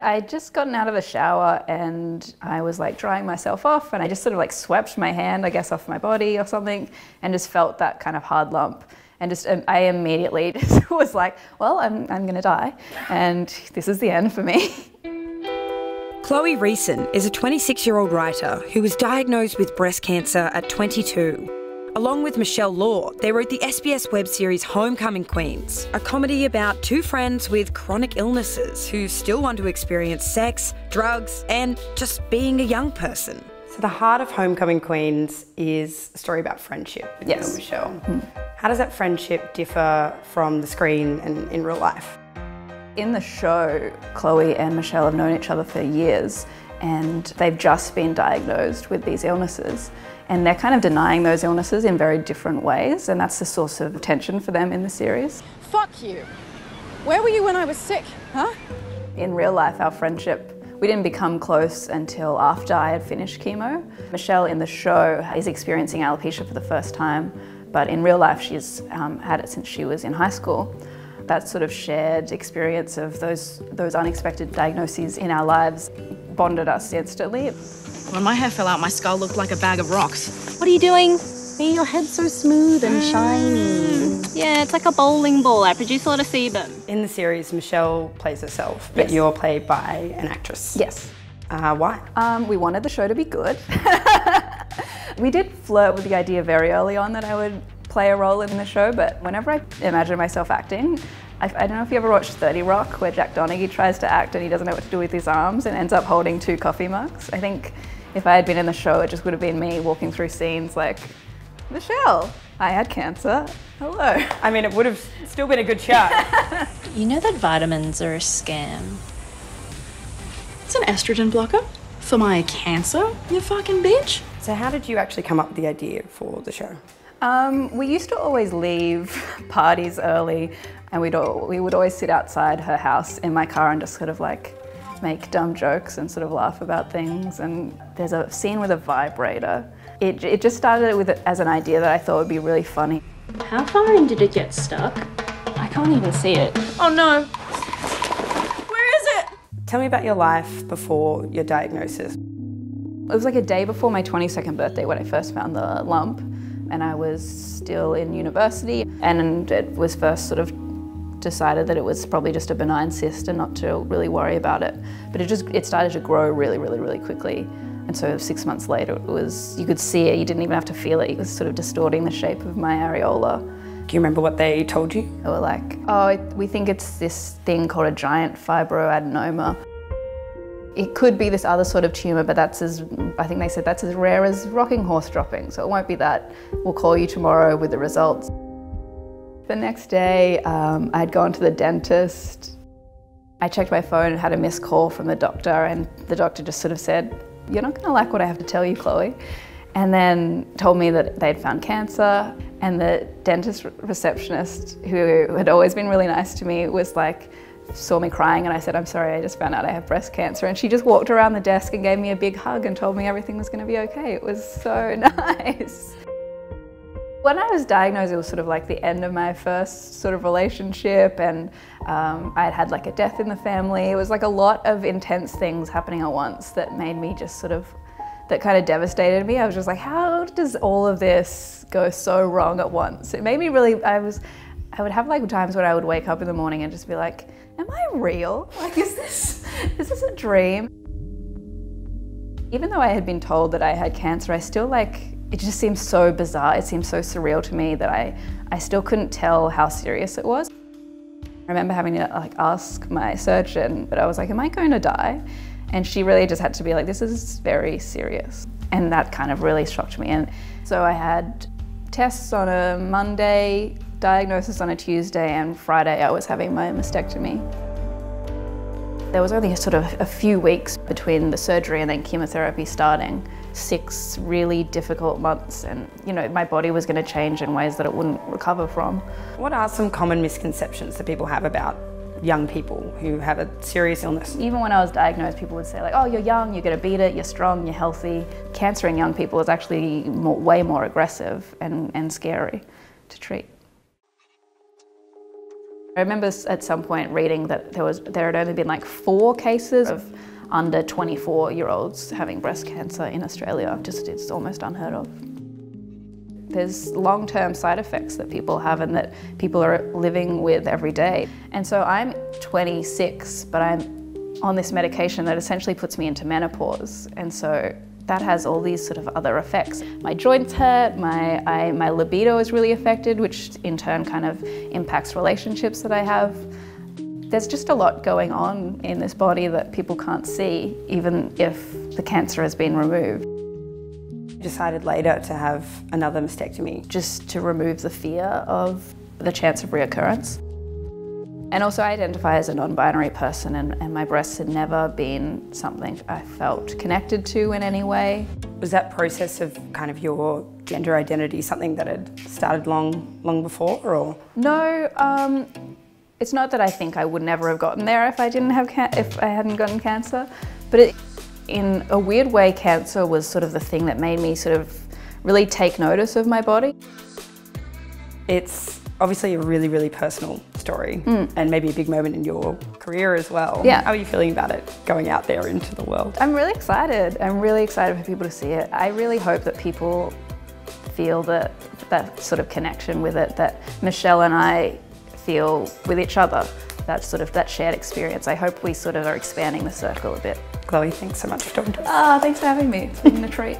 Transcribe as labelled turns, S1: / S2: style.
S1: I'd just gotten out of the shower and I was like drying myself off, and I just sort of like swept my hand, I guess, off my body or something, and just felt that kind of hard lump. And just I immediately just was like, well, I'm gonna die, and this is the end for me.
S2: Chloe Reeson is a 26-year-old writer who was diagnosed with breast cancer at 22. Along with Michelle Law, they wrote the SBS web series Homecoming Queens, a comedy about two friends with chronic illnesses who still want to experience sex, drugs, and just being a young person.
S3: So the heart of Homecoming Queens is a story about friendship.
S1: Yes.
S3: Michelle. How does that friendship differ from the screen and in real life?
S1: In the show, Chloe and Michelle have known each other for years, and they've just been diagnosed with these illnesses. And they're kind of denying those illnesses in very different ways, and that's the source of tension for them in the series.
S4: Fuck you. Where were you when I was sick, huh?
S1: In real life, our friendship, we didn't become close until after I had finished chemo. Michelle in the show is experiencing alopecia for the first time, but in real life she's had it since she was in high school. That sort of shared experience of those unexpected diagnoses in our lives bonded us instantly.
S5: When my hair fell out, my skull looked like a bag of rocks.
S6: What are you doing? See, your head's so smooth and shiny. Yeah, it's like a bowling ball. I produce a lot of sebum.
S3: In the series, Michelle plays herself, but
S1: Yes.
S3: you're played by an actress.
S1: Yes.
S3: Why?
S1: We wanted the show to be good. We did flirt with the idea very early on that I would play a role in the show, but whenever I imagine myself acting, I don't know if you ever watched 30 Rock, where Jack Donaghy tries to act and he doesn't know what to do with his arms and ends up holding 2 coffee mugs. I think if I had been in the show, it just would have been me walking through scenes like, Michelle, I had cancer, hello.
S3: I mean, it would have still been a good shot.
S7: You know that vitamins are a scam?
S5: It's an estrogen blocker for my cancer, you fucking bitch.
S3: So how did you actually come up with the idea for the show?
S1: We used to always leave parties early, and we would always sit outside her house in my car and just sort of like make dumb jokes and sort of laugh about things. And there's a scene with a vibrator. It just started with as an idea that I thought would be really funny.
S6: How far in did it get stuck? I can't even see it.
S5: Oh no. Where is it?
S3: Tell me about your life before your diagnosis.
S1: It was like a day before my 22nd birthday when I first found the lump, and I was still in university, and it was first sort of decided that it was probably just a benign cyst and not to really worry about it. But it started to grow really, really, really quickly. And so 6 months later, you could see it, you didn't even have to feel it. It was sort of distorting the shape of my areola.
S3: Do you remember what they told you?
S1: They were like, oh, we think it's this thing called a giant fibroadenoma. It could be this other sort of tumour, but I think they said that's as rare as rocking horse dropping, so it won't be that. We'll call you tomorrow with the results. The next day, I'd gone to the dentist. I checked my phone and had a missed call from the doctor, and the doctor just sort of said, you're not going to like what I have to tell you, Chloe. And then told me that they'd found cancer, and the dentist receptionist, who had always been really nice to me, was like, saw me crying, and I said, I'm sorry, I just found out I have breast cancer. And she just walked around the desk and gave me a big hug and told me everything was going to be okay. It was so nice. When I was diagnosed, it was sort of like the end of my first sort of relationship, and I'd had like a death in the family. It was like a lot of intense things happening at once that made me just sort of, that kind of devastated me. I was just like, how does all of this go so wrong at once? It made me really, I would have like times when I would wake up in the morning and just be like, am I real? Like, is this a dream? Even though I had been told that I had cancer, I still it just seemed so bizarre. It seemed so surreal to me that I still couldn't tell how serious it was. I remember having to ask my surgeon, but I was like, am I going to die? And she really just had to be like, this is very serious. And that kind of really shocked me. And so I had tests on a Monday, diagnosis on a Tuesday, and Friday I was having my mastectomy. There was only sort of a few weeks between the surgery and then chemotherapy starting. 6 really difficult months, and my body was going to change in ways that it wouldn't recover from.
S3: What are some common misconceptions that people have about young people who have a serious illness?
S1: Even when I was diagnosed, people would say like, oh, you're young, you're going to beat it, you're strong, you're healthy. Cancer in young people is actually way more aggressive and scary to treat. I remember at some point reading that there had only been like 4 cases of under 24-year-olds having breast cancer in Australia. It's almost unheard of. There's long-term side effects that people have and that people are living with every day. And so I'm 26, but I'm on this medication that essentially puts me into menopause. And so that has all these sort of other effects. My joints hurt, my libido is really affected, which in turn kind of impacts relationships that I have. There's just a lot going on in this body that people can't see, even if the cancer has been removed.
S3: Decided later to have another mastectomy.
S1: Just to remove the fear of the chance of reoccurrence. And also I identify as a non-binary person and my breasts had never been something I felt connected to in any way.
S3: Was that process of kind of your gender identity something that had started long before, or?
S1: No, it's not that I think I would never have gotten there if I hadn't gotten cancer, but in a weird way, cancer was sort of the thing that made me sort of really take notice of my body.
S3: It's obviously a really, really personal story and maybe a big moment in your career as well.
S1: Yeah.
S3: How are you feeling about it going out there into the world?
S1: I'm really excited. I'm really excited for people to see it. I really hope that people feel that sort of connection with it, that Michelle and I feel with each other, that shared experience. I hope we sort of are expanding the circle a bit.
S3: Chloe, thanks so much for talking to us.
S1: Thanks for having me. It's been a treat.